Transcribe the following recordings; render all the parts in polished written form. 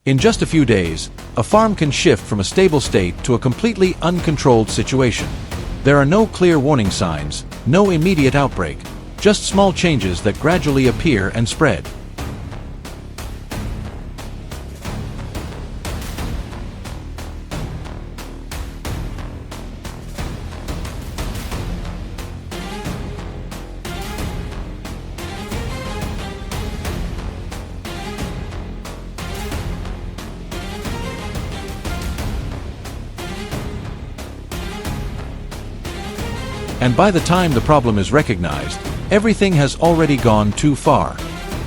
In just a few days, a farm can shift from a stable state to a completely uncontrolled situation. There are no clear warning signs, no immediate outbreak, just small changes that gradually appear and spread. And by the time the problem is recognized, everything has already gone too far.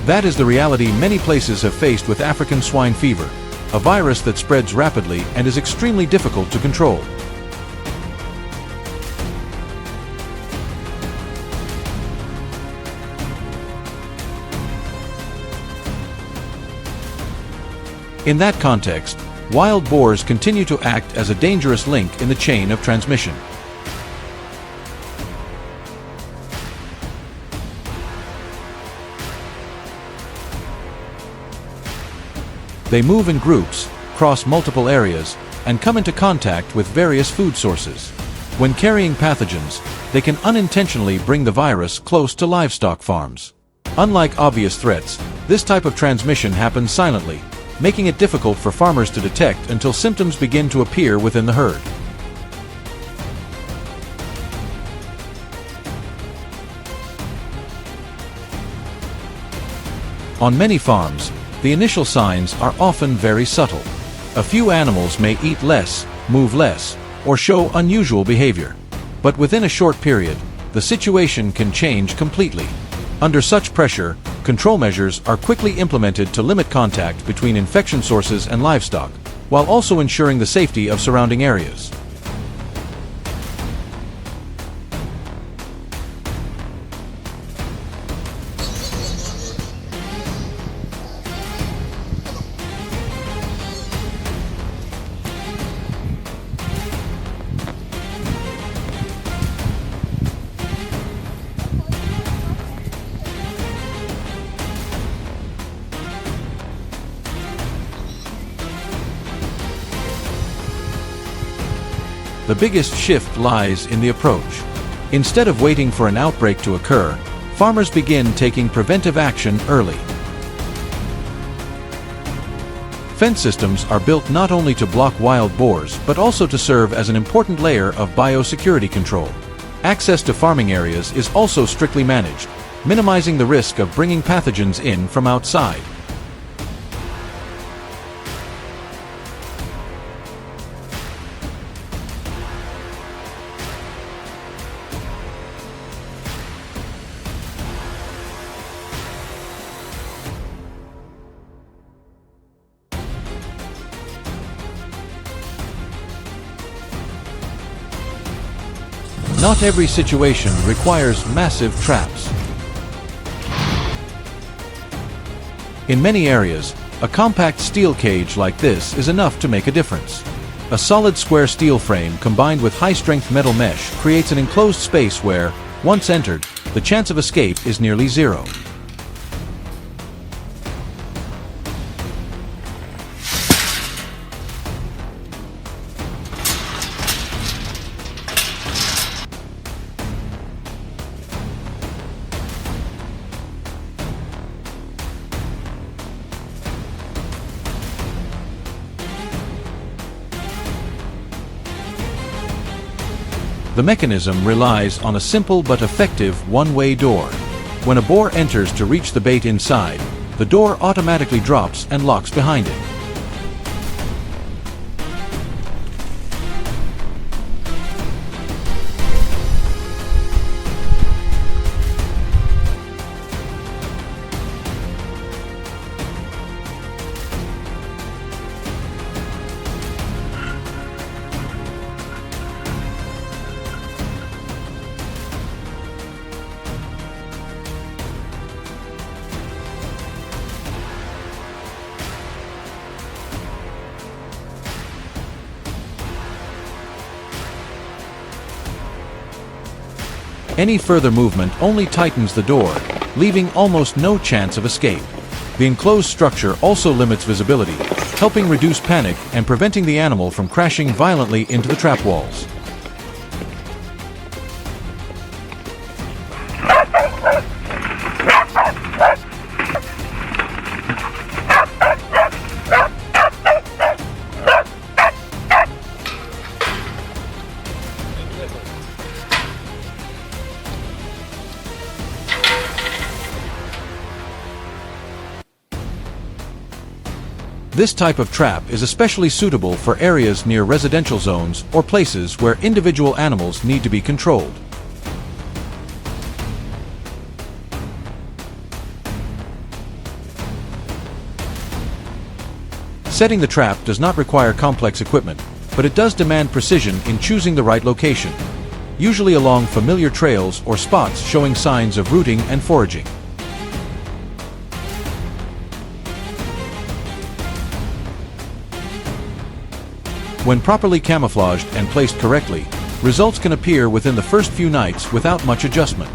That is the reality many places have faced with African swine fever, a virus that spreads rapidly and is extremely difficult to control. In that context, wild boars continue to act as a dangerous link in the chain of transmission. They move in groups, cross multiple areas, and come into contact with various food sources. When carrying pathogens, they can unintentionally bring the virus close to livestock farms. Unlike obvious threats, this type of transmission happens silently, making it difficult for farmers to detect until symptoms begin to appear within the herd. On many farms, the initial signs are often very subtle. A few animals may eat less, move less, or show unusual behavior. But within a short period, the situation can change completely. Under such pressure, control measures are quickly implemented to limit contact between infection sources and livestock, while also ensuring the safety of surrounding areas. The biggest shift lies in the approach. Instead of waiting for an outbreak to occur, farmers begin taking preventive action early. Fence systems are built not only to block wild boars but also to serve as an important layer of biosecurity control. Access to farming areas is also strictly managed, minimizing the risk of bringing pathogens in from outside. Not every situation requires massive traps. In many areas, a compact steel cage like this is enough to make a difference. A solid square steel frame combined with high-strength metal mesh creates an enclosed space where, once entered, the chance of escape is nearly zero. The mechanism relies on a simple but effective one-way door. When a boar enters to reach the bait inside, the door automatically drops and locks behind it. Any further movement only tightens the door, leaving almost no chance of escape. The enclosed structure also limits visibility, helping reduce panic and preventing the animal from crashing violently into the trap walls. This type of trap is especially suitable for areas near residential zones or places where individual animals need to be controlled. Setting the trap does not require complex equipment, but it does demand precision in choosing the right location, usually along familiar trails or spots showing signs of rooting and foraging. When properly camouflaged and placed correctly, results can appear within the first few nights without much adjustment.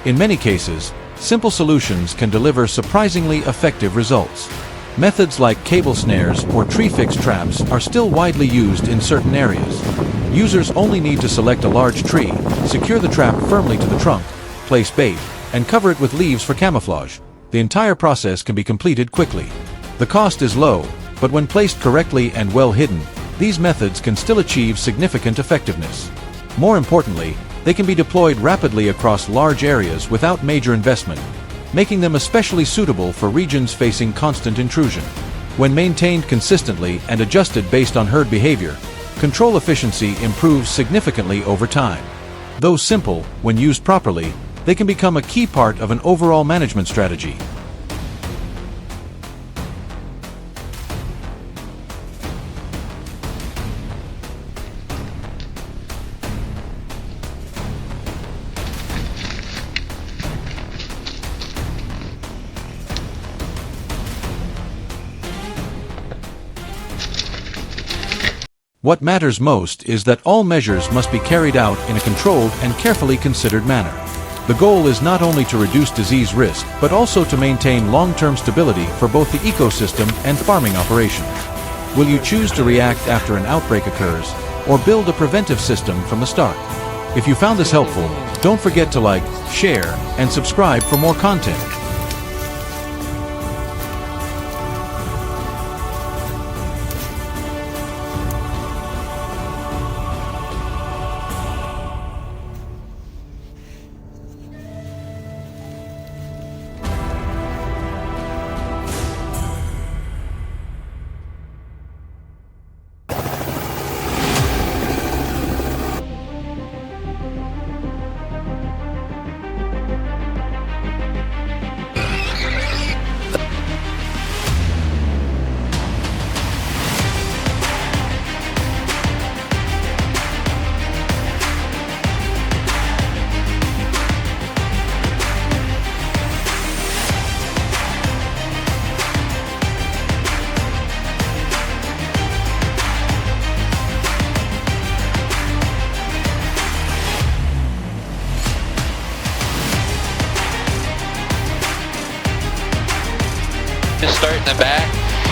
In many cases, simple solutions can deliver surprisingly effective results. Methods like cable snares or tree-fixed traps are still widely used in certain areas. Users only need to select a large tree, secure the trap firmly to the trunk, place bait, and cover it with leaves for camouflage. The entire process can be completed quickly. The cost is low, but when placed correctly and well hidden, these methods can still achieve significant effectiveness. More importantly, they can be deployed rapidly across large areas without major investment, making them especially suitable for regions facing constant intrusion. When maintained consistently and adjusted based on herd behavior, control efficiency improves significantly over time. Though simple, when used properly, they can become a key part of an overall management strategy. What matters most is that all measures must be carried out in a controlled and carefully considered manner. The goal is not only to reduce disease risk, but also to maintain long-term stability for both the ecosystem and farming operations. Will you choose to react after an outbreak occurs, or build a preventive system from the start? If you found this helpful, don't forget to like, share, and subscribe for more content. Just start in the back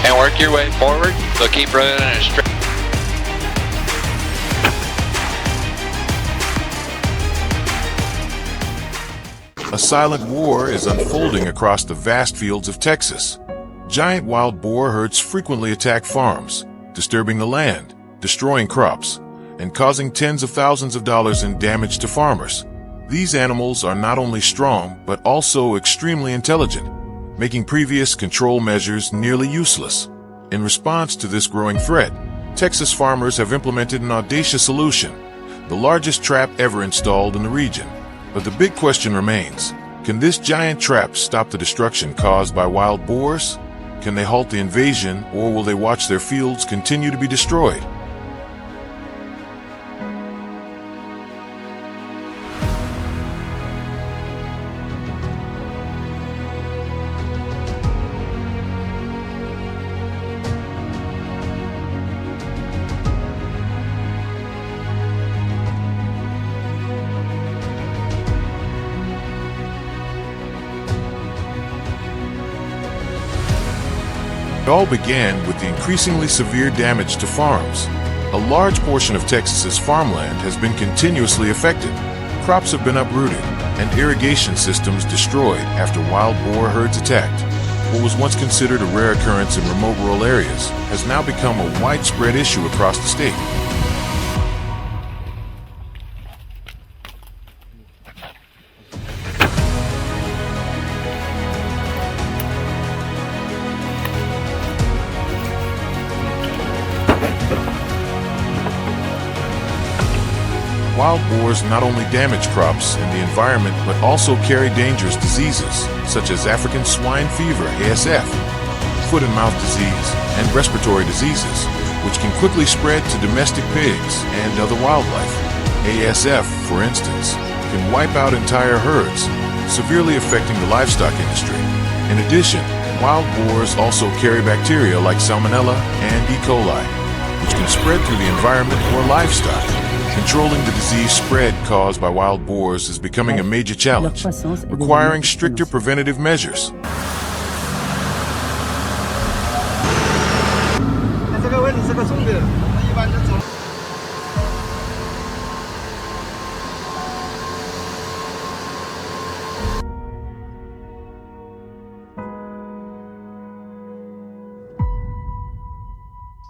and work your way forward, so keep running in a straight. A silent war is unfolding across the vast fields of Texas. Giant wild boar herds frequently attack farms, disturbing the land, destroying crops, and causing tens of thousands of dollars in damage to farmers. These animals are not only strong, but also extremely intelligent, making previous control measures nearly useless. In response to this growing threat, Texas farmers have implemented an audacious solution, the largest trap ever installed in the region. But the big question remains, can this giant trap stop the destruction caused by wild boars? Can they halt the invasion, or will they watch their fields continue to be destroyed? It all began with the increasingly severe damage to farms. A large portion of Texas's farmland has been continuously affected. Crops have been uprooted and irrigation systems destroyed after wild boar herds attacked. What was once considered a rare occurrence in remote rural areas has now become a widespread issue across the state. Wild boars not only damage crops and the environment, but also carry dangerous diseases, such as African swine fever, ASF, foot and mouth disease, and respiratory diseases, which can quickly spread to domestic pigs and other wildlife. ASF, for instance, can wipe out entire herds, severely affecting the livestock industry. In addition, wild boars also carry bacteria like Salmonella and E. coli, which can spread through the environment or livestock. Controlling the disease spread caused by wild boars is becoming a major challenge, requiring stricter preventative measures.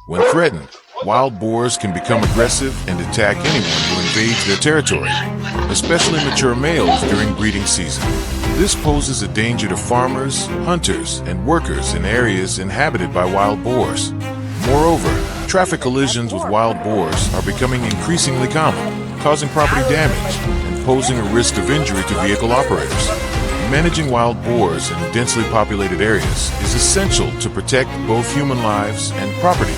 When threatened, wild boars can become aggressive and attack anyone who invades their territory, especially mature males during breeding season. This poses a danger to farmers, hunters, and workers in areas inhabited by wild boars. Moreover, traffic collisions with wild boars are becoming increasingly common, causing property damage and posing a risk of injury to vehicle operators. Managing wild boars in densely populated areas is essential to protect both human lives and property.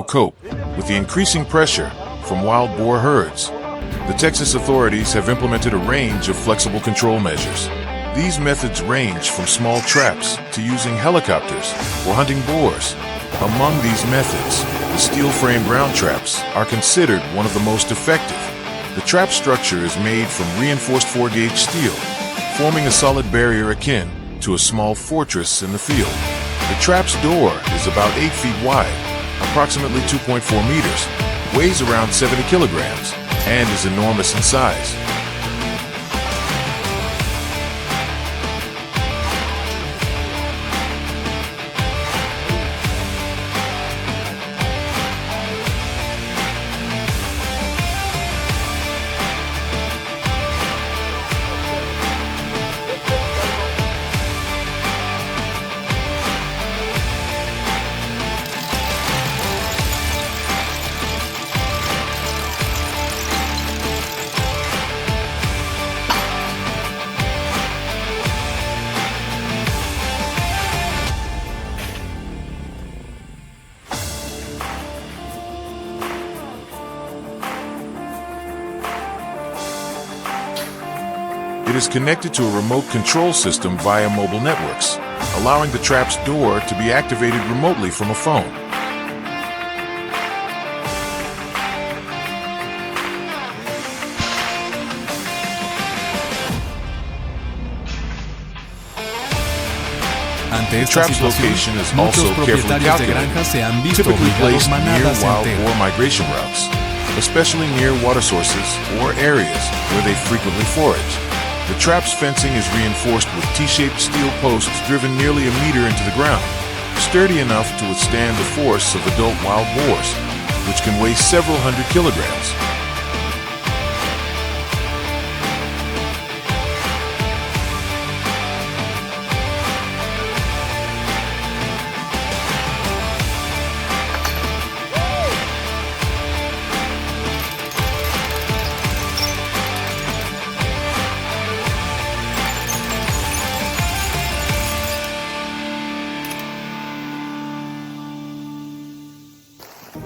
Cope with the increasing pressure from wild boar herds. The Texas authorities have implemented a range of flexible control measures. These methods range from small traps to using helicopters for hunting boars. Among these methods, the steel-frame ground traps are considered one of the most effective. The trap structure is made from reinforced 4-gauge steel, forming a solid barrier akin to a small fortress in the field. The trap's door is about 8 feet wide, approximately 2.4 meters, weighs around 70 kilograms, and is enormous in size. It is connected to a remote control system via mobile networks, allowing the trap's door to be activated remotely from a phone. The trap's location is also carefully calculated, typically placed near wild boar migration routes, especially near water sources or areas where they frequently forage. The trap's fencing is reinforced with T-shaped steel posts driven nearly a meter into the ground, sturdy enough to withstand the force of adult wild boars, which can weigh several hundred kilograms.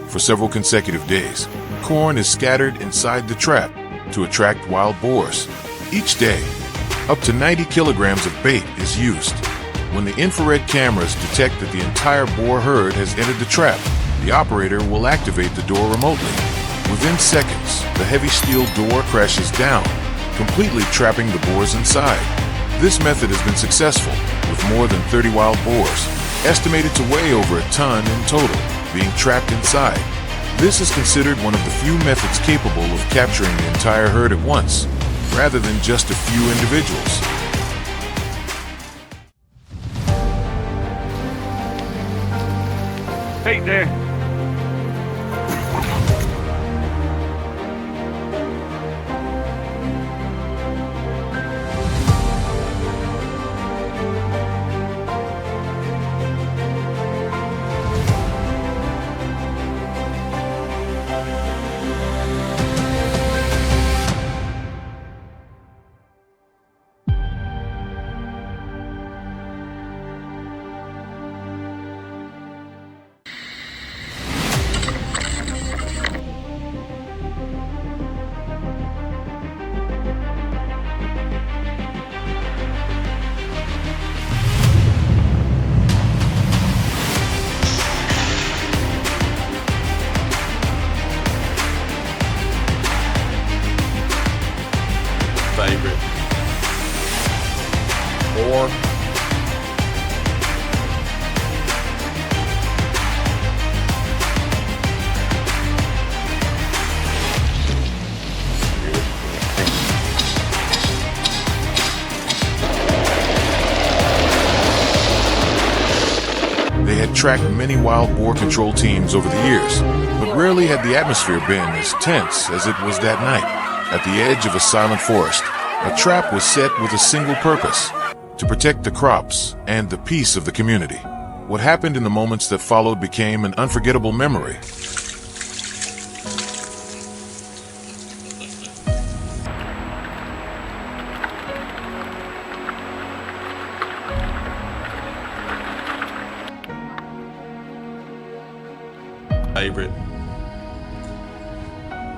For several consecutive days, corn is scattered inside the trap, to attract wild boars. Each day, up to 90 kilograms of bait is used. When the infrared cameras detect that the entire boar herd has entered the trap, the operator will activate the door remotely. Within seconds, the heavy steel door crashes down, completely trapping the boars inside. This method has been successful, with more than 30 wild boars, estimated to weigh over a ton in total, being trapped inside. This is considered one of the few methods capable of capturing the entire herd at once, rather than just a few individuals. Hey there. Favorite. Boar. They had tracked many wild boar control teams over the years, but rarely had the atmosphere been as tense as it was that night. At the edge of a silent forest, a trap was set with a single purpose: to protect the crops and the peace of the community. What happened in the moments that followed became an unforgettable memory. Favorite.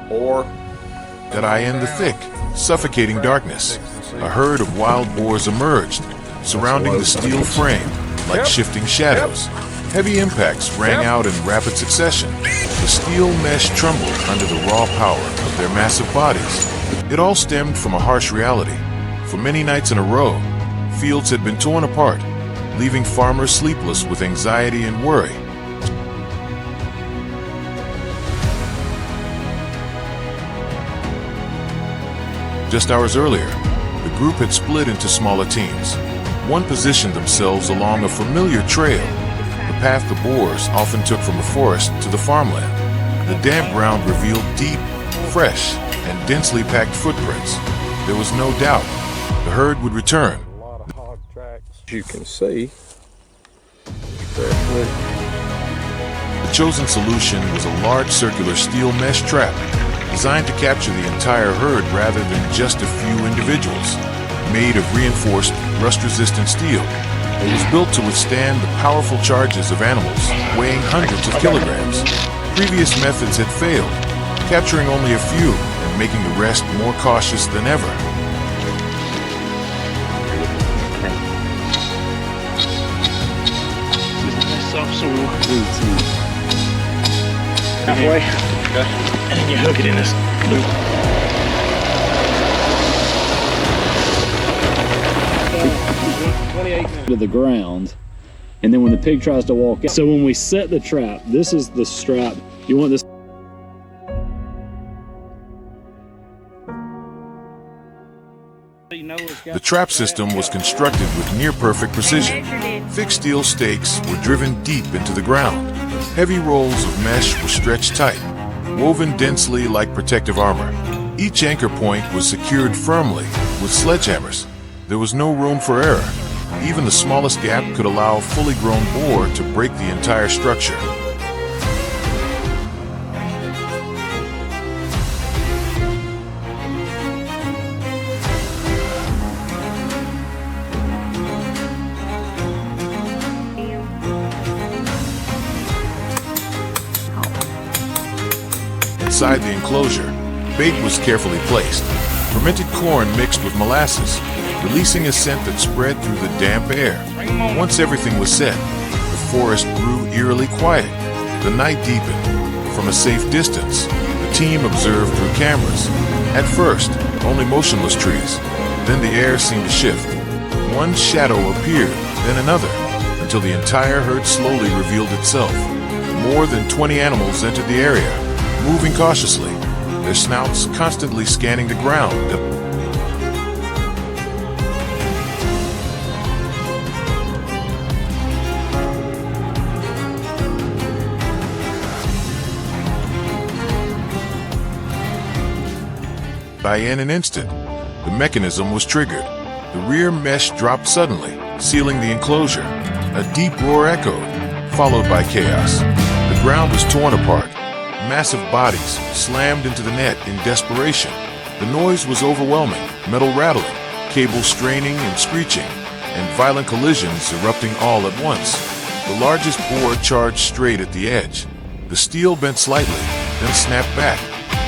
Boar. That eye in the thick, suffocating darkness, a herd of wild boars emerged, surrounding the steel frame like shifting shadows. Heavy impacts rang out in rapid succession. The steel mesh trembled under the raw power of their massive bodies. It all stemmed from a harsh reality. For many nights in a row, fields had been torn apart, leaving farmers sleepless with anxiety and worry. Just hours earlier, the group had split into smaller teams. One positioned themselves along a familiar trail, the path the boars often took from the forest to the farmland. The damp ground revealed deep, fresh, and densely packed footprints. There was no doubt the herd would return. A lot of hog tracks. As you can see, The chosen solution was a large circular steel mesh trap, designed to capture the entire herd rather than just a few individuals. Made of reinforced, rust-resistant steel, it was built to withstand the powerful charges of animals weighing hundreds of kilograms. Previous methods had failed, capturing only a few and making the rest more cautious than ever. Halfway, and then you hook it in this loop. To the ground, and then when the pig tries to walk out. So when we set the trap, this is the strap. You want this. The trap system was constructed with near-perfect precision. Thick steel stakes were driven deep into the ground. Heavy rolls of mesh were stretched tight, woven densely like protective armor. Each anchor point was secured firmly with sledgehammers. There was no room for error. Even the smallest gap could allow a fully grown boar to break the entire structure. Inside the enclosure, bait was carefully placed. Fermented corn mixed with molasses, releasing a scent that spread through the damp air. Once everything was set, the forest grew eerily quiet. The night deepened. From a safe distance, the team observed through cameras. At first, only motionless trees. Then the air seemed to shift. One shadow appeared, then another, until the entire herd slowly revealed itself. More than 20 animals entered the area, moving cautiously, their snouts constantly scanning the ground. In an instant, the mechanism was triggered. The rear mesh dropped suddenly, sealing the enclosure. A deep roar echoed, followed by chaos. The ground was torn apart. Massive bodies slammed into the net in desperation. The noise was overwhelming, metal rattling, cables straining and screeching, and violent collisions erupting all at once. The largest boar charged straight at the edge. The steel bent slightly, then snapped back.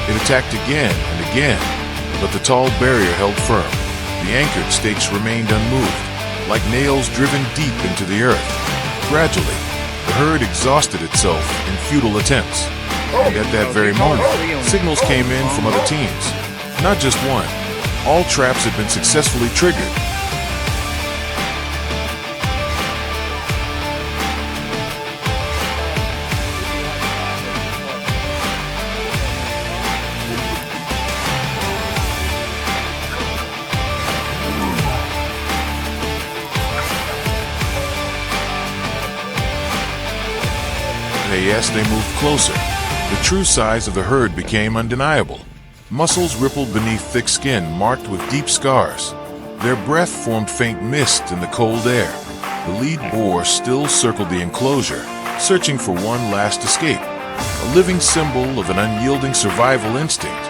It attacked again and again, but the tall barrier held firm. The anchored stakes remained unmoved, like nails driven deep into the earth. Gradually, the herd exhausted itself in futile attempts. And at that very moment, signals came in from other teams. Not just one. All traps had been successfully triggered. As they moved closer, the true size of the herd became undeniable. Muscles rippled beneath thick skin marked with deep scars. Their breath formed faint mist in the cold air. The lead boar still circled the enclosure, searching for one last escape, a living symbol of an unyielding survival instinct.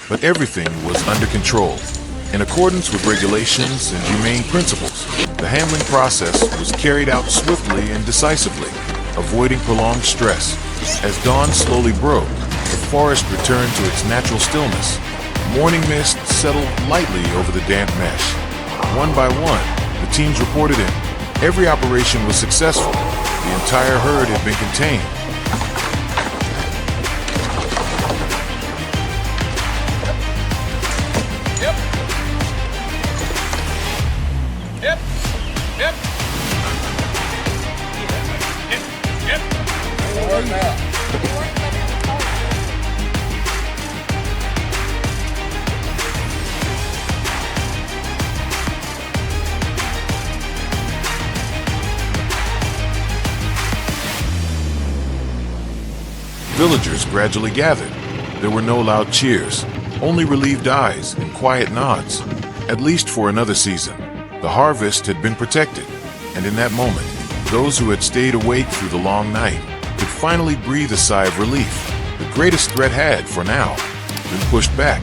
But everything was under control. In accordance with regulations and humane principles, the handling process was carried out swiftly and decisively, avoiding prolonged stress. As dawn slowly broke, the forest returned to its natural stillness. Morning mist settled lightly over the damp mesh. One by one, the teams reported in. Every operation was successful. The entire herd had been contained. Villagers gradually gathered. There were no loud cheers, only relieved eyes and quiet nods. At least for another season, the harvest had been protected, and in that moment, those who had stayed awake through the long night could finally breathe a sigh of relief. The greatest threat had, for now, been pushed back.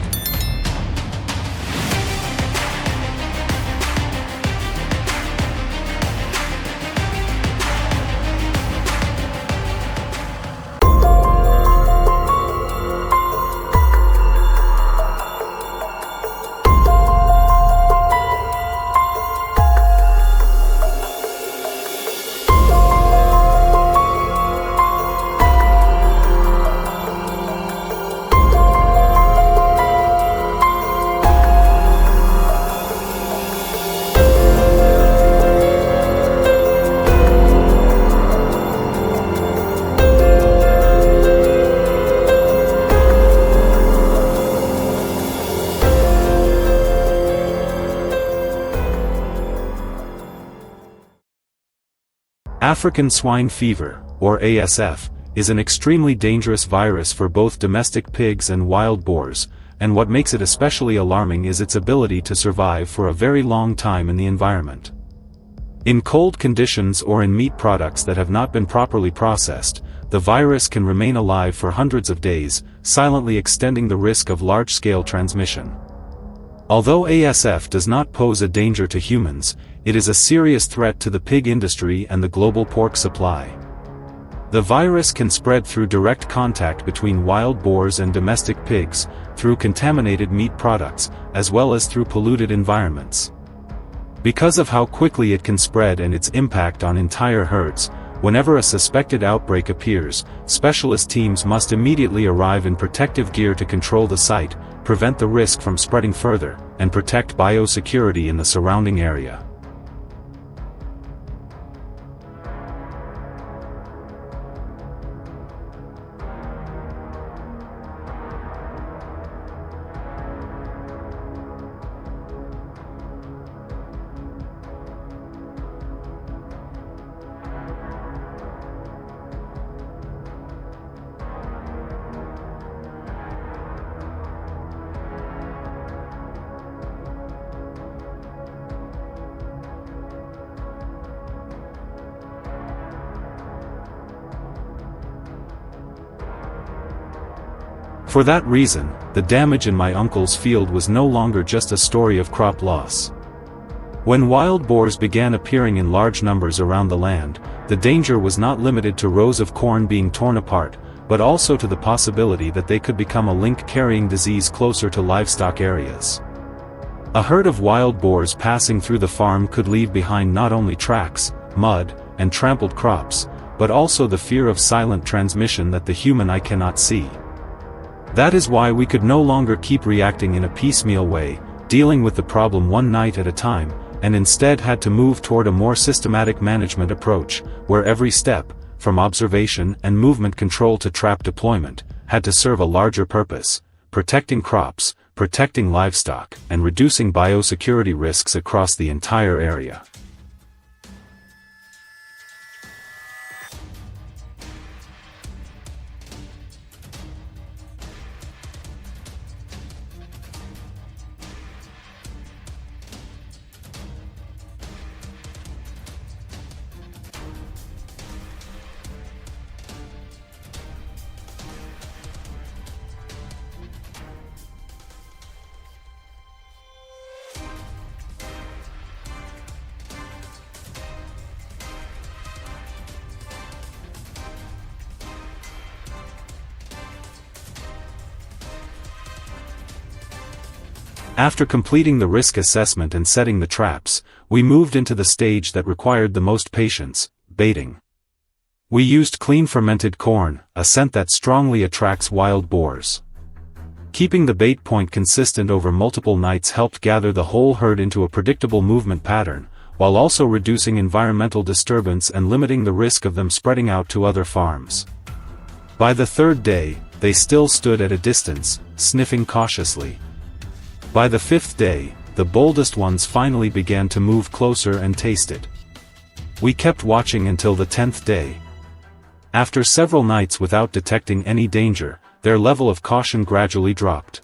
African swine fever, or ASF, is an extremely dangerous virus for both domestic pigs and wild boars, and what makes it especially alarming is its ability to survive for a very long time in the environment. In cold conditions or in meat products that have not been properly processed, the virus can remain alive for hundreds of days, silently extending the risk of large-scale transmission. Although ASF does not pose a danger to humans, it is a serious threat to the pig industry and the global pork supply. The virus can spread through direct contact between wild boars and domestic pigs, through contaminated meat products, as well as through polluted environments. Because of how quickly it can spread and its impact on entire herds, whenever a suspected outbreak appears, specialist teams must immediately arrive in protective gear to control the site, prevent the risk from spreading further, and protect biosecurity in the surrounding area. For that reason, the damage in my uncle's field was no longer just a story of crop loss. When wild boars began appearing in large numbers around the land, the danger was not limited to rows of corn being torn apart, but also to the possibility that they could become a link-carrying disease closer to livestock areas. A herd of wild boars passing through the farm could leave behind not only tracks, mud, and trampled crops, but also the fear of silent transmission that the human eye cannot see. That is why we could no longer keep reacting in a piecemeal way, dealing with the problem one night at a time, and instead had to move toward a more systematic management approach, where every step, from observation and movement control to trap deployment, had to serve a larger purpose: protecting crops, protecting livestock, and reducing biosecurity risks across the entire area. After completing the risk assessment and setting the traps, we moved into the stage that required the most patience: baiting. We used clean fermented corn, a scent that strongly attracts wild boars. Keeping the bait point consistent over multiple nights helped gather the whole herd into a predictable movement pattern, while also reducing environmental disturbance and limiting the risk of them spreading out to other farms. By the third day, they still stood at a distance, sniffing cautiously. By the fifth day, the boldest ones finally began to move closer and tasted. We kept watching until the 10th day. After several nights without detecting any danger, their level of caution gradually dropped.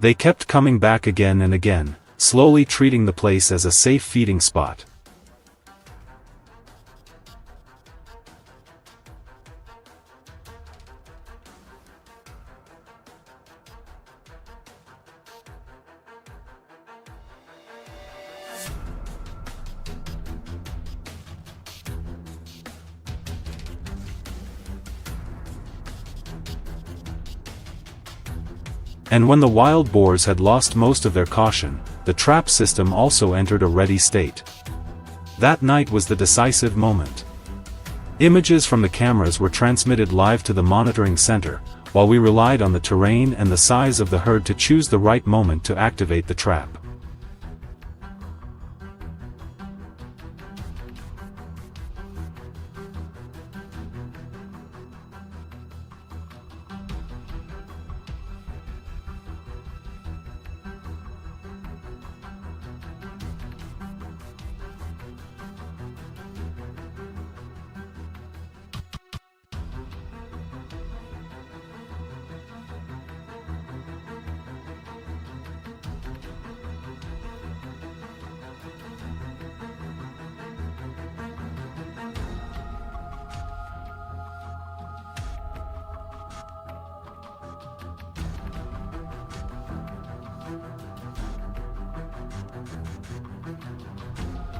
They kept coming back again and again, slowly treating the place as a safe feeding spot. And when the wild boars had lost most of their caution, the trap system also entered a ready state. That night was the decisive moment. Images from the cameras were transmitted live to the monitoring center, while we relied on the terrain and the size of the herd to choose the right moment to activate the trap.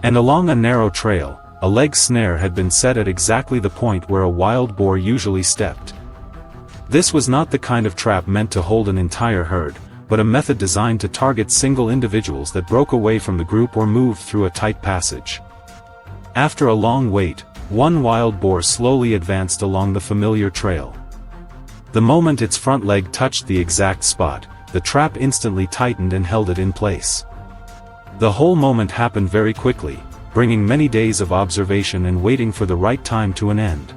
And along a narrow trail, a leg snare had been set at exactly the point where a wild boar usually stepped. This was not the kind of trap meant to hold an entire herd, but a method designed to target single individuals that broke away from the group or moved through a tight passage. After a long wait, one wild boar slowly advanced along the familiar trail. The moment its front leg touched the exact spot, the trap instantly tightened and held it in place. The whole moment happened very quickly, bringing many days of observation and waiting for the right time to an end.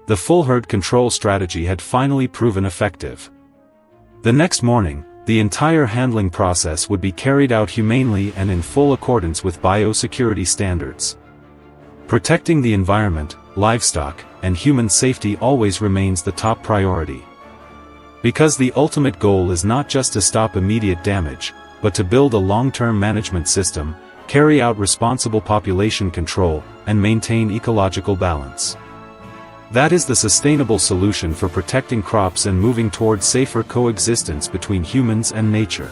The full herd control strategy had finally proven effective. The next morning, the entire handling process would be carried out humanely and in full accordance with biosecurity standards. Protecting the environment, livestock, and human safety always remains the top priority. Because the ultimate goal is not just to stop immediate damage, but to build a long-term management system, carry out responsible population control, and maintain ecological balance. That is the sustainable solution for protecting crops and moving towards safer coexistence between humans and nature.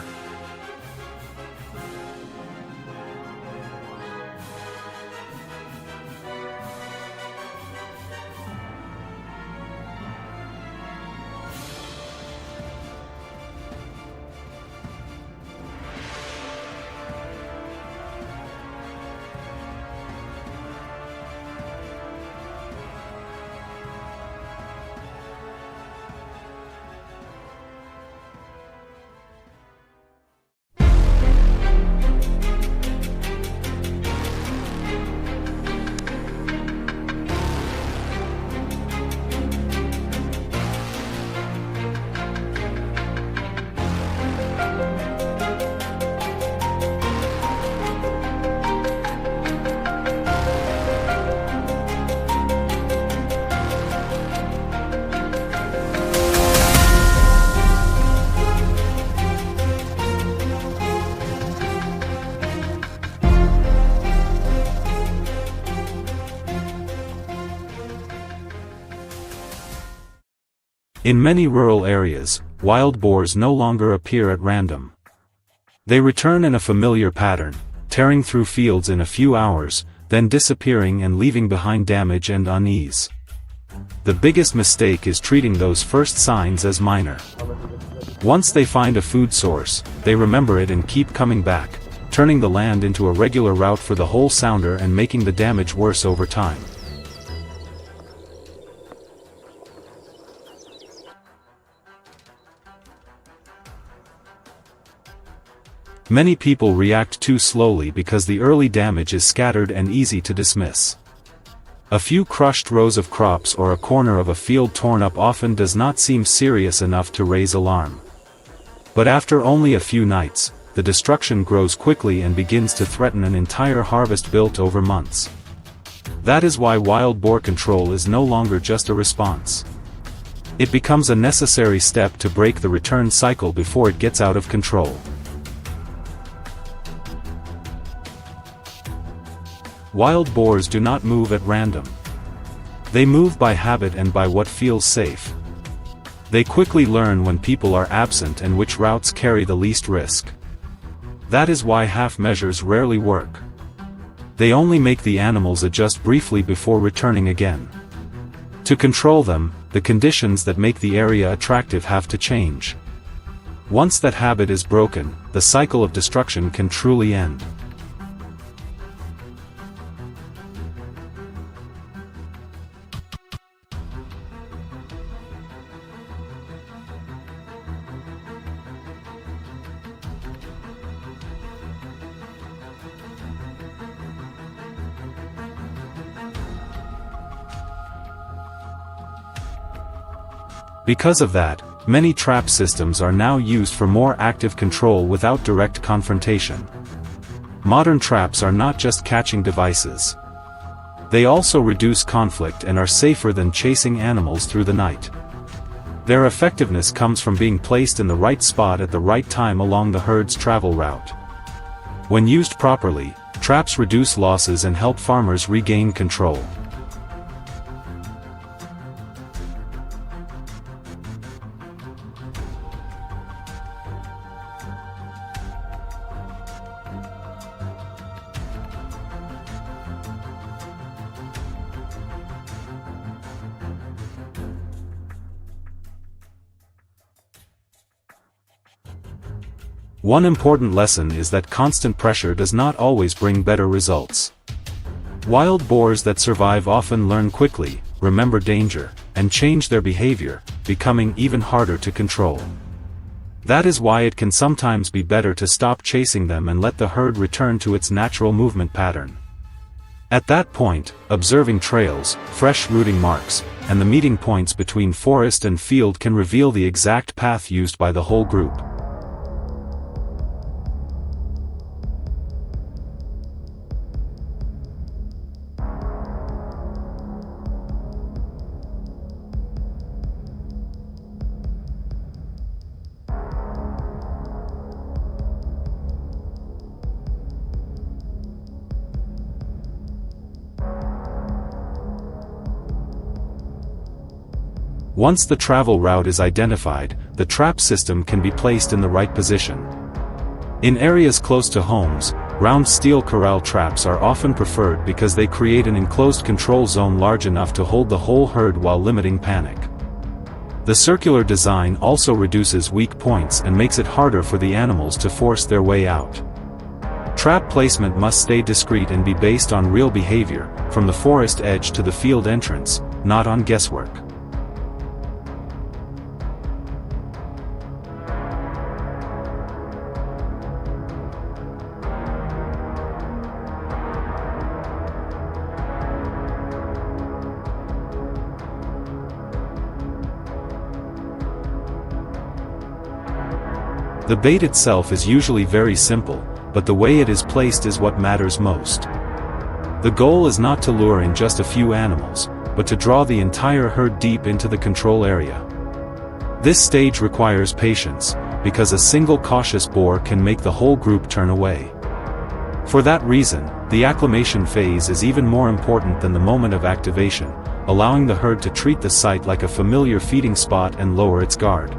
In many rural areas, wild boars no longer appear at random. They return in a familiar pattern, tearing through fields in a few hours, then disappearing and leaving behind damage and unease. The biggest mistake is treating those first signs as minor. Once they find a food source, they remember it and keep coming back, turning the land into a regular route for the whole sounder and making the damage worse over time. Many people react too slowly because the early damage is scattered and easy to dismiss. A few crushed rows of crops or a corner of a field torn up often does not seem serious enough to raise alarm. But after only a few nights, the destruction grows quickly and begins to threaten an entire harvest built over months. That is why wild boar control is no longer just a response. It becomes a necessary step to break the return cycle before it gets out of control. Wild boars do not move at random. They move by habit and by what feels safe. They quickly learn when people are absent and which routes carry the least risk. That is why half measures rarely work. They only make the animals adjust briefly before returning again. To control them, the conditions that make the area attractive have to change. Once that habit is broken, the cycle of destruction can truly end. Because of that, many trap systems are now used for more active control without direct confrontation. Modern traps are not just catching devices. They also reduce conflict and are safer than chasing animals through the night. Their effectiveness comes from being placed in the right spot at the right time along the herd's travel route. When used properly, traps reduce losses and help farmers regain control. One important lesson is that constant pressure does not always bring better results. Wild boars that survive often learn quickly, remember danger, and change their behavior, becoming even harder to control. That is why it can sometimes be better to stop chasing them and let the herd return to its natural movement pattern. At that point, observing trails, fresh rooting marks, and the meeting points between forest and field can reveal the exact path used by the whole group. Once the travel route is identified, the trap system can be placed in the right position. In areas close to homes, round steel corral traps are often preferred because they create an enclosed control zone large enough to hold the whole herd while limiting panic. The circular design also reduces weak points and makes it harder for the animals to force their way out. Trap placement must stay discreet and be based on real behavior, from the forest edge to the field entrance, not on guesswork. The bait itself is usually very simple, but the way it is placed is what matters most. The goal is not to lure in just a few animals, but to draw the entire herd deep into the control area. This stage requires patience, because a single cautious boar can make the whole group turn away. For that reason, the acclimation phase is even more important than the moment of activation, allowing the herd to treat the site like a familiar feeding spot and lower its guard.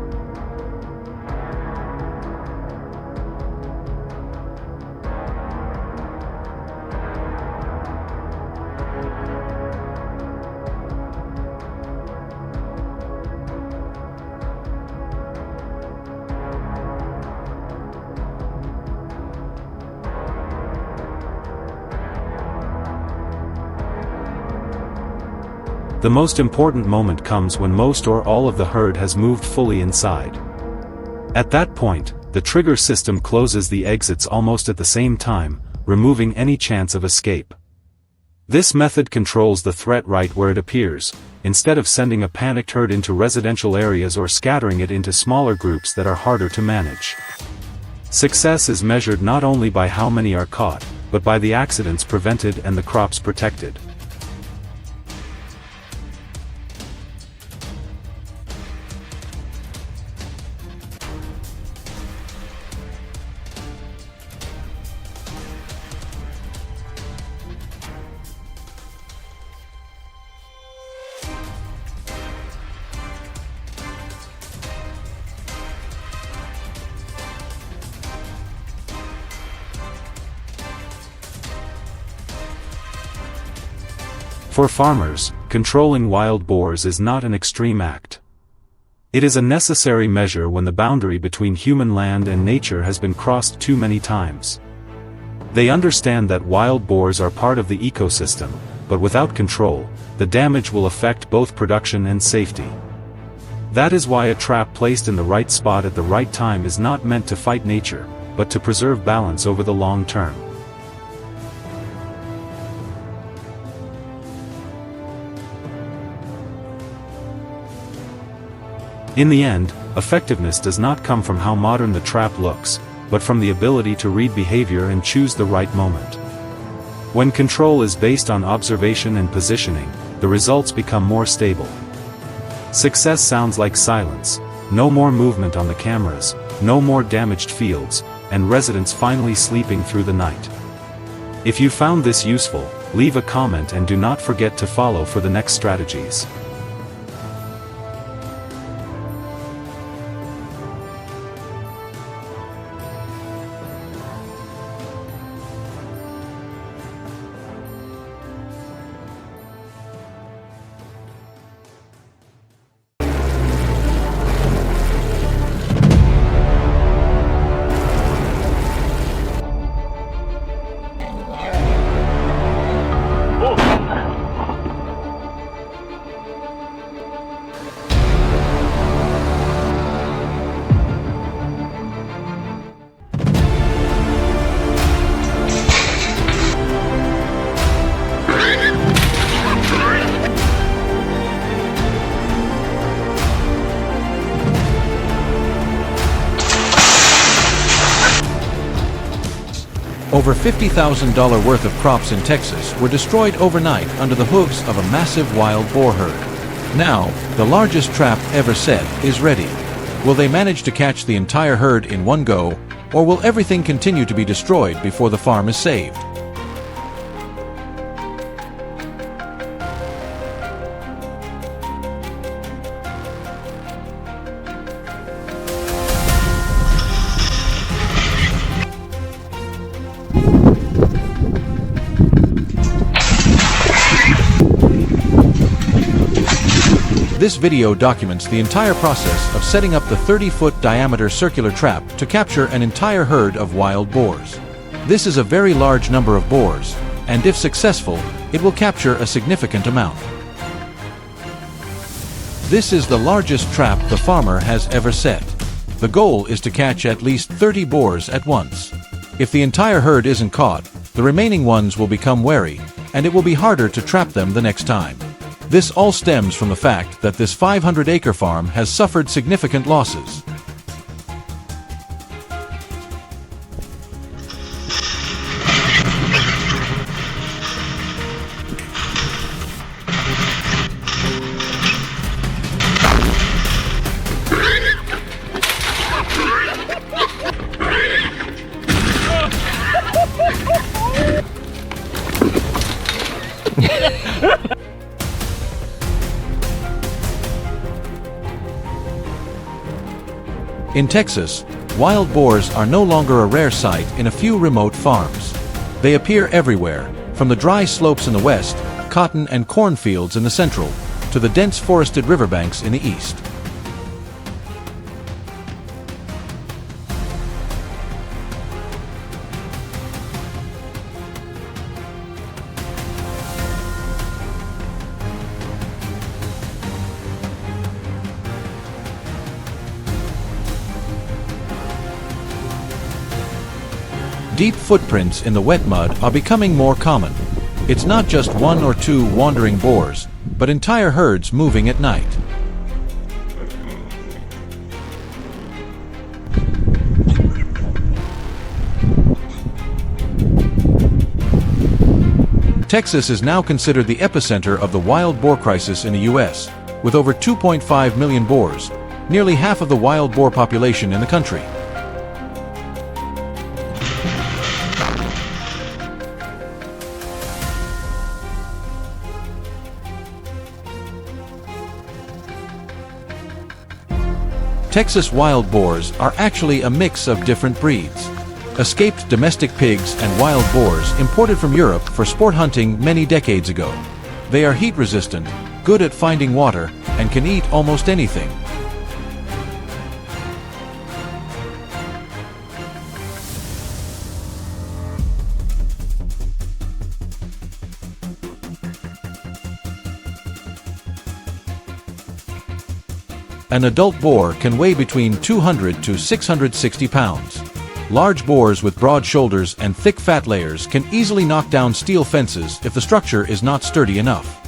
The most important moment comes when most or all of the herd has moved fully inside. At that point, the trigger system closes the exits almost at the same time, removing any chance of escape. This method controls the threat right where it appears, instead of sending a panicked herd into residential areas or scattering it into smaller groups that are harder to manage. Success is measured not only by how many are caught, but by the accidents prevented and the crops protected. For farmers, controlling wild boars is not an extreme act. It is a necessary measure when the boundary between human land and nature has been crossed too many times. They understand that wild boars are part of the ecosystem, but without control, the damage will affect both production and safety. That is why a trap placed in the right spot at the right time is not meant to fight nature, but to preserve balance over the long term. In the end, effectiveness does not come from how modern the trap looks, but from the ability to read behavior and choose the right moment. When control is based on observation and positioning, the results become more stable. Success sounds like silence, no more movement on the cameras, no more damaged fields, and residents finally sleeping through the night. If you found this useful, leave a comment and do not forget to follow for the next strategies. Over $50,000 worth of crops in Texas were destroyed overnight under the hooves of a massive wild boar herd. Now, the largest trap ever set is ready. Will they manage to catch the entire herd in one go, or will everything continue to be destroyed before the farm is saved? This video documents the entire process of setting up the 30-foot diameter circular trap to capture an entire herd of wild boars. This is a very large number of boars, and if successful, it will capture a significant amount. This is the largest trap the farmer has ever set. The goal is to catch at least 30 boars at once. If the entire herd isn't caught, the remaining ones will become wary, and it will be harder to trap them the next time. This all stems from the fact that this 500-acre farm has suffered significant losses. In Texas, wild boars are no longer a rare sight in a few remote farms. They appear everywhere, from the dry slopes in the west, cotton and cornfields in the central, to the dense forested riverbanks in the east. Deep footprints in the wet mud are becoming more common. It's not just one or two wandering boars, but entire herds moving at night. Texas is now considered the epicenter of the wild boar crisis in the U.S., with over 2.5 million boars, nearly half of the wild boar population in the country. Texas wild boars are actually a mix of different breeds. Escaped domestic pigs and wild boars imported from Europe for sport hunting many decades ago. They are heat-resistant, good at finding water, and can eat almost anything. An adult boar can weigh between 200 to 660 pounds. Large boars with broad shoulders and thick fat layers can easily knock down steel fences if the structure is not sturdy enough.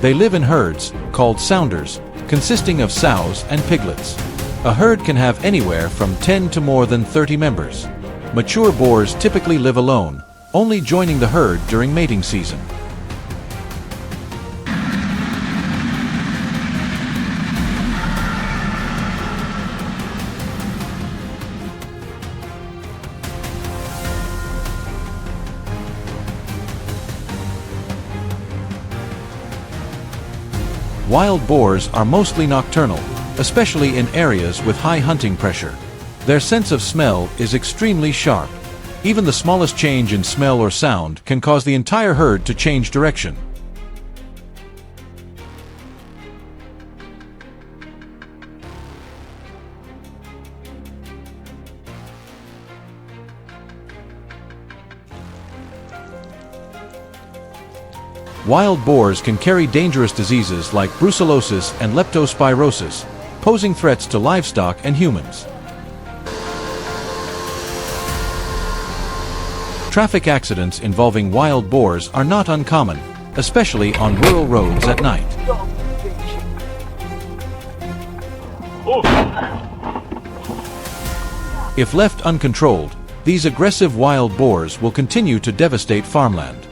They live in herds, called sounders, consisting of sows and piglets. A herd can have anywhere from 10 to more than 30 members. Mature boars typically live alone, only joining the herd during mating season. Wild boars are mostly nocturnal, especially in areas with high hunting pressure. Their sense of smell is extremely sharp. Even the smallest change in smell or sound can cause the entire herd to change direction. Wild boars can carry dangerous diseases like brucellosis and leptospirosis, posing threats to livestock and humans. Traffic accidents involving wild boars are not uncommon, especially on rural roads at night. If left uncontrolled, these aggressive wild boars will continue to devastate farmland.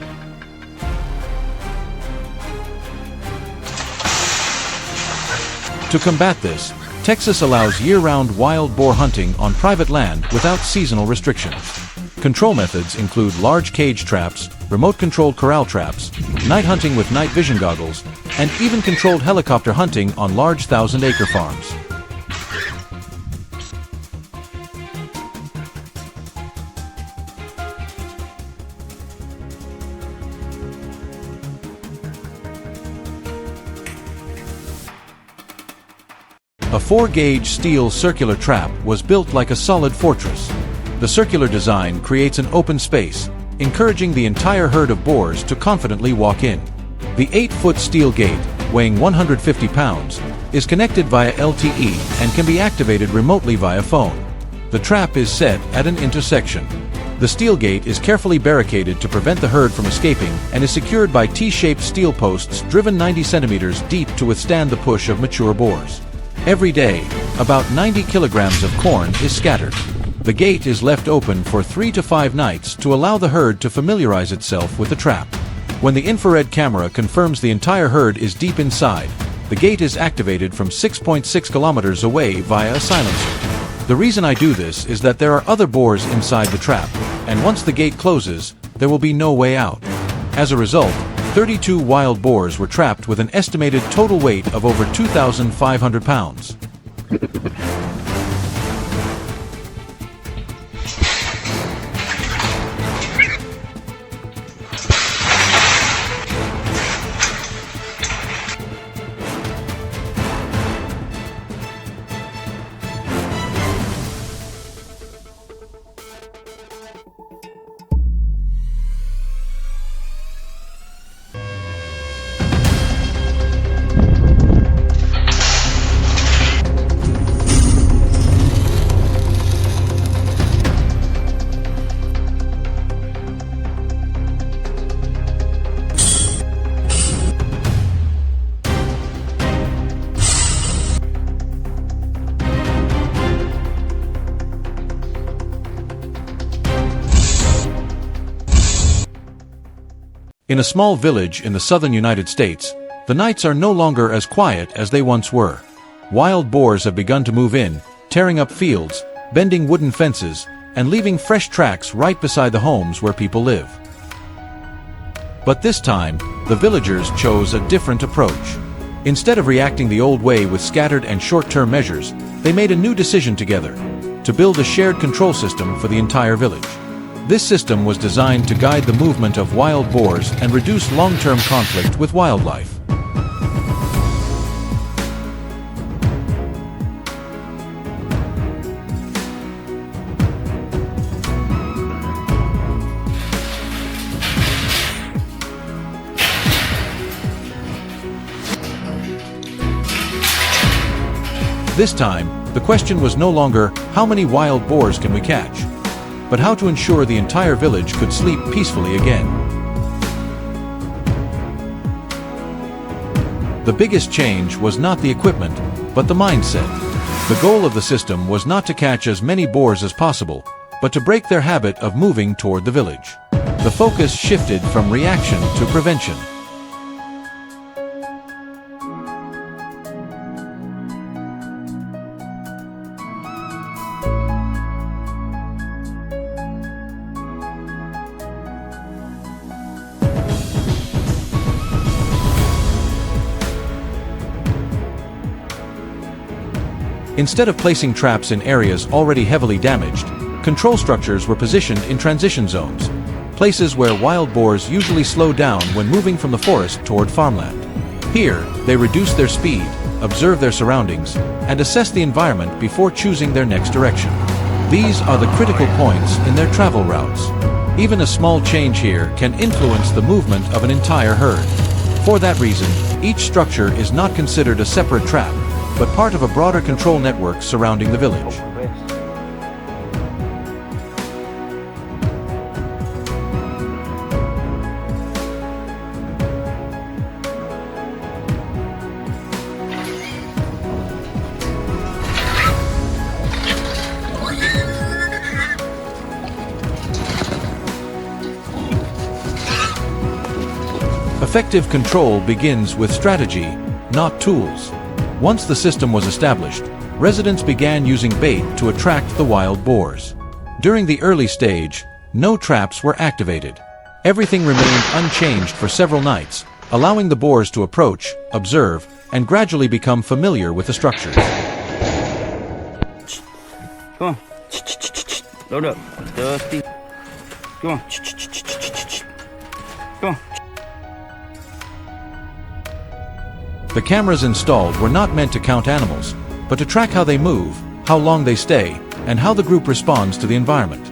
To combat this, Texas allows year-round wild boar hunting on private land without seasonal restrictions. Control methods include large cage traps, remote-controlled corral traps, night hunting with night vision goggles, and even controlled helicopter hunting on large 1,000-acre farms. A 4-gauge steel circular trap was built like a solid fortress. The circular design creates an open space, encouraging the entire herd of boars to confidently walk in. The 8-foot steel gate, weighing 150 pounds, is connected via LTE and can be activated remotely via phone. The trap is set at an intersection. The steel gate is carefully barricaded to prevent the herd from escaping and is secured by T-shaped steel posts driven 90 centimeters deep to withstand the push of mature boars. Every day, about 90 kilograms of corn is scattered. The gate is left open for 3 to 5 nights to allow the herd to familiarize itself with the trap. When the infrared camera confirms the entire herd is deep inside, the gate is activated from 6.6 kilometers away via a silencer. The reason I do this is that there are other boars inside the trap, and once the gate closes, there will be no way out. As a result, 32 wild boars were trapped with an estimated total weight of over 2,500 pounds. In a small village in the southern United States, the nights are no longer as quiet as they once were. Wild boars have begun to move in, tearing up fields, bending wooden fences, and leaving fresh tracks right beside the homes where people live. But this time, the villagers chose a different approach. Instead of reacting the old way with scattered and short-term measures, they made a new decision together: to build a shared control system for the entire village. This system was designed to guide the movement of wild boars and reduce long-term conflict with wildlife. This time, the question was no longer, how many wild boars can we catch? But how to ensure the entire village could sleep peacefully again. The biggest change was not the equipment, but the mindset. The goal of the system was not to catch as many boars as possible, but to break their habit of moving toward the village. The focus shifted from reaction to prevention. Instead of placing traps in areas already heavily damaged, control structures were positioned in transition zones, places where wild boars usually slow down when moving from the forest toward farmland. Here, they reduce their speed, observe their surroundings, and assess the environment before choosing their next direction. These are the critical points in their travel routes. Even a small change here can influence the movement of an entire herd. For that reason, each structure is not considered a separate trap, but part of a broader control network surrounding the village. Effective control begins with strategy, not tools. Once the system was established, residents began using bait to attract the wild boars. During the early stage, no traps were activated. Everything remained unchanged for several nights, allowing the boars to approach, observe, and gradually become familiar with the structures. Come on. Load up. Dusty. Come on. Come on. The cameras installed were not meant to count animals, but to track how they move, how long they stay, and how the group responds to the environment.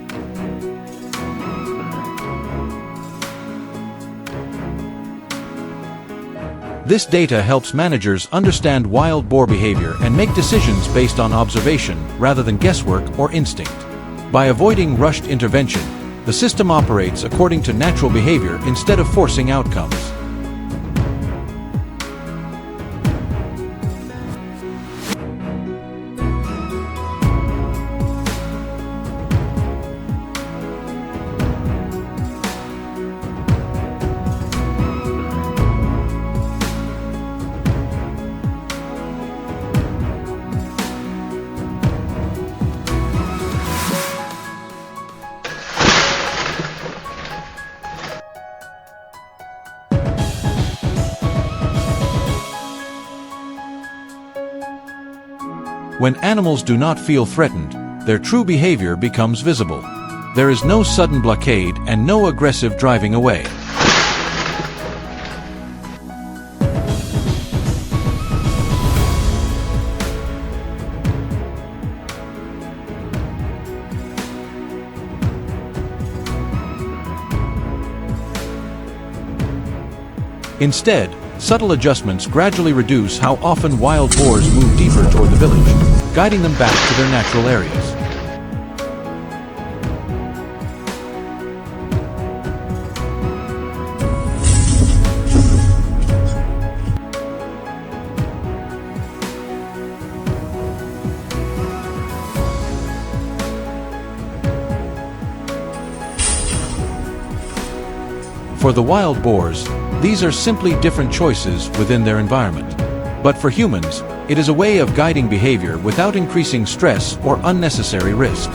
This data helps managers understand wild boar behavior and make decisions based on observation rather than guesswork or instinct. By avoiding rushed intervention, the system operates according to natural behavior instead of forcing outcomes. When animals do not feel threatened, their true behavior becomes visible. There is no sudden blockade and no aggressive driving away. Instead, subtle adjustments gradually reduce how often wild boars move deeper toward the village, guiding them back to their natural areas. For the wild boars, these are simply different choices within their environment. But for humans, it is a way of guiding behavior without increasing stress or unnecessary risk.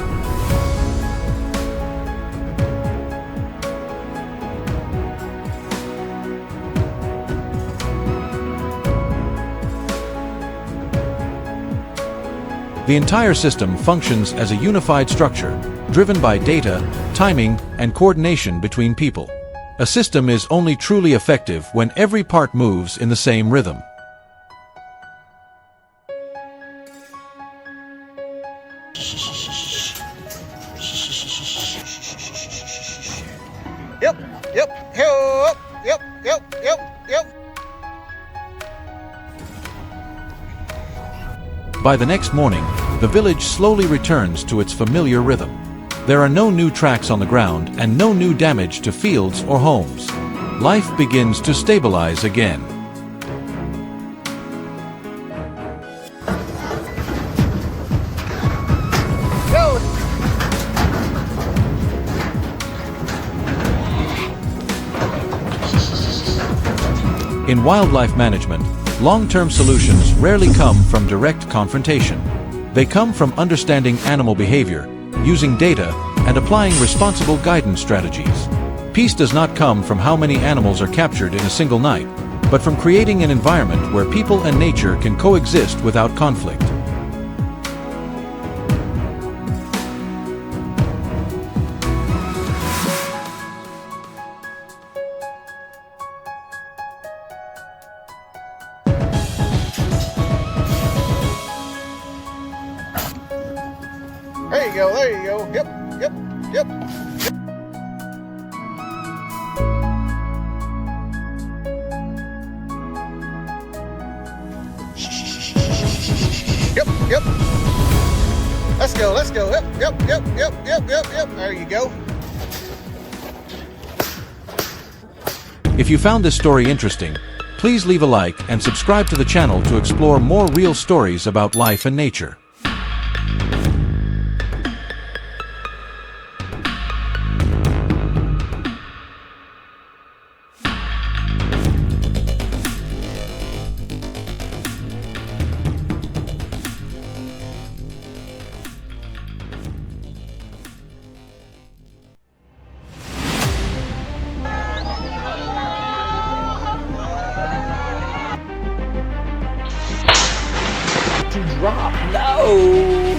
The entire system functions as a unified structure, driven by data, timing, and coordination between people. A system is only truly effective when every part moves in the same rhythm. Yep. By the next morning, the village slowly returns to its familiar rhythm. There are no new tracks on the ground and no new damage to fields or homes. Life begins to stabilize again. In wildlife management, long-term solutions rarely come from direct confrontation. They come from understanding animal behavior, using data, and applying responsible guidance strategies. Peace does not come from how many animals are captured in a single night, but from creating an environment where people and nature can coexist without conflict. There you go, there you go. Yep, yep, yep. Yep, yep. Let's go, let's go. Yep, yep, yep, yep, yep, yep, yep. There you go. If you found this story interesting, please leave a like and subscribe to the channel to explore more real stories about life and nature. Drop. No.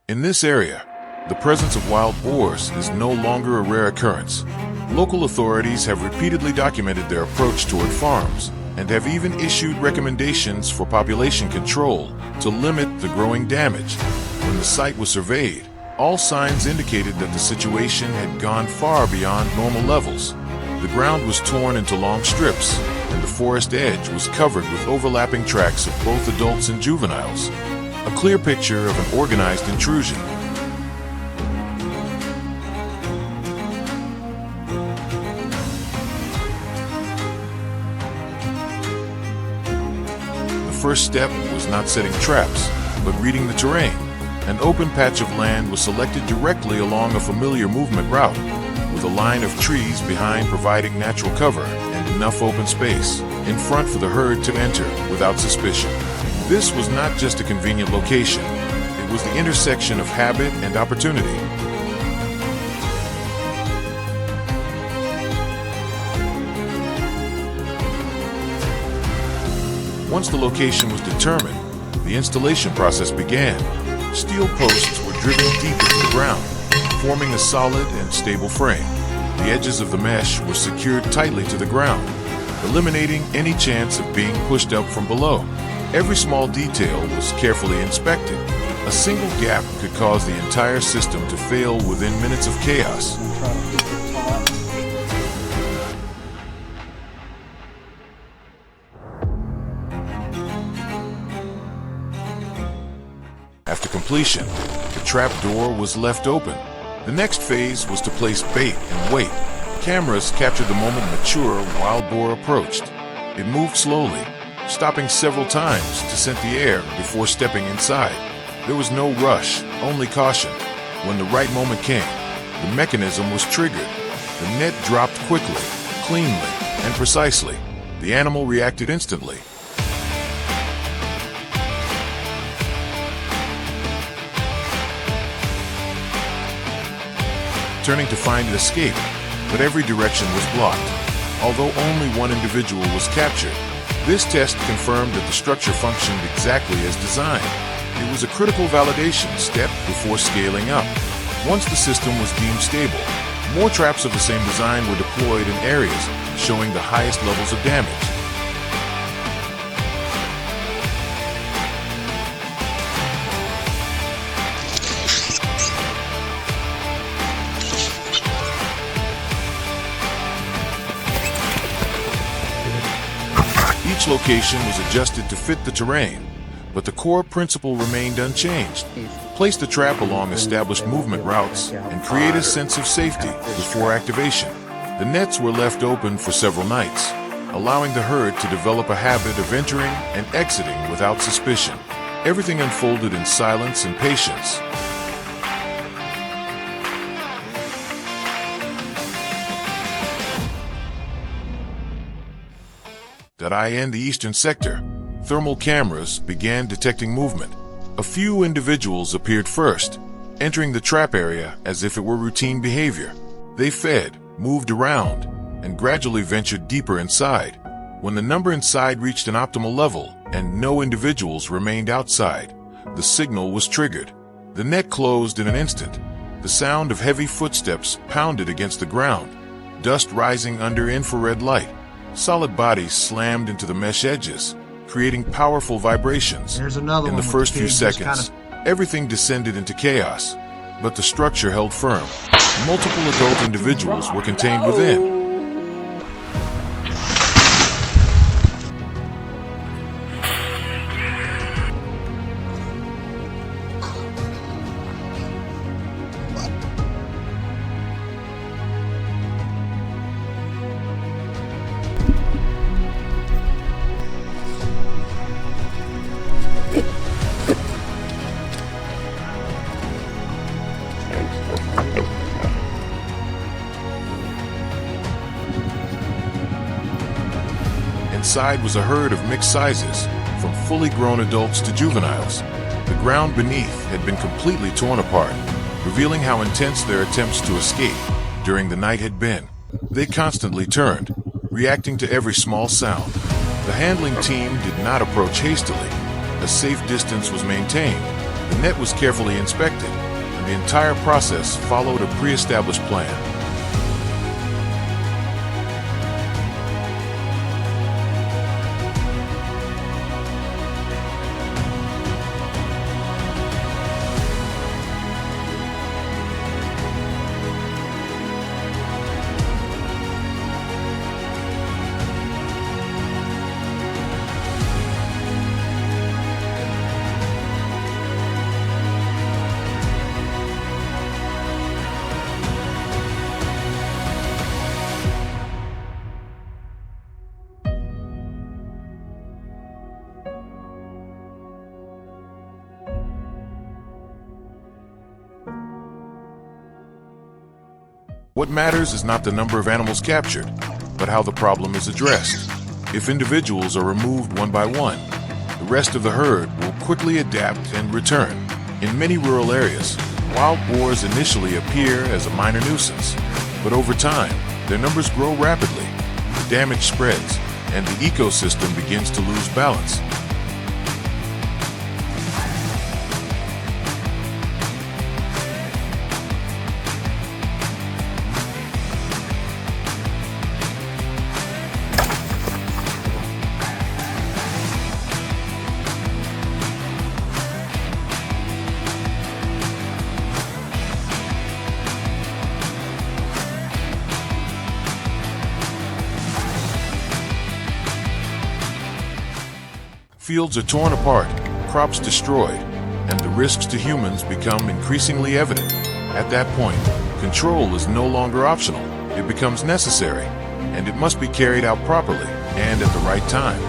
In this area, the presence of wild boars is no longer a rare occurrence. Local authorities have repeatedly documented their approach toward farms and have even issued recommendations for population control to limit the growing damage. When the site was surveyed, all signs indicated that the situation had gone far beyond normal levels. The ground was torn into long strips, and the forest edge was covered with overlapping tracks of both adults and juveniles. A clear picture of an organized intrusion. The first step was not setting traps, but reading the terrain. An open patch of land was selected directly along a familiar movement route, with a line of trees behind providing natural cover and enough open space in front for the herd to enter without suspicion. This was not just a convenient location. It was the intersection of habit and opportunity. Once the location was determined, the installation process began. Steel posts were driven deep into the ground, forming a solid and stable frame. The edges of the mesh were secured tightly to the ground, eliminating any chance of being pushed up from below. Every small detail was carefully inspected. A single gap could cause the entire system to fail within minutes of chaos. After completion, the trap door was left open. The next phase was to place bait and wait. Cameras captured the moment a mature wild boar approached. It moved slowly, stopping several times to scent the air before stepping inside. There was no rush, only caution. When the right moment came, the mechanism was triggered. The net dropped quickly, cleanly, and precisely. The animal reacted instantly. Turning to find an escape, but every direction was blocked. Although only one individual was captured, this test confirmed that the structure functioned exactly as designed. It was a critical validation step before scaling up. Once the system was deemed stable, more traps of the same design were deployed in areas showing the highest levels of damage. Each Each location was adjusted to fit the terrain, but the core principle remained unchanged. Place the trap along established movement routes and create a sense of safety before activation. The nets were left open for several nights, allowing the herd to develop a habit of entering and exiting without suspicion. Everything unfolded in silence and patience. In the eastern sector, thermal cameras began detecting movement. A few individuals appeared first, entering the trap area as if it were routine behavior. They fed, moved around, and gradually ventured deeper inside. When the number inside reached an optimal level and no individuals remained outside, the signal was triggered. The net closed in an instant. The sound of heavy footsteps pounded against the ground, dust rising under infrared light. Solid bodies slammed into the mesh edges, creating powerful vibrations. In the first few seconds, everything descended into chaos, but the structure held firm. Multiple adult individuals were contained within. Inside was a herd of mixed sizes, from fully grown adults to juveniles. The ground beneath had been completely torn apart, revealing how intense their attempts to escape during the night had been. They constantly turned, reacting to every small sound. The handling team did not approach hastily. A safe distance was maintained, the net was carefully inspected, and the entire process followed a pre-established plan. What matters is not the number of animals captured, but how the problem is addressed. If individuals are removed one by one, the rest of the herd will quickly adapt and return. In many rural areas, wild boars initially appear as a minor nuisance, but over time, their numbers grow rapidly, the damage spreads, and the ecosystem begins to lose balance. Fields are torn apart, crops destroyed, and the risks to humans become increasingly evident. At that point, control is no longer optional. It becomes necessary, and it must be carried out properly and at the right time.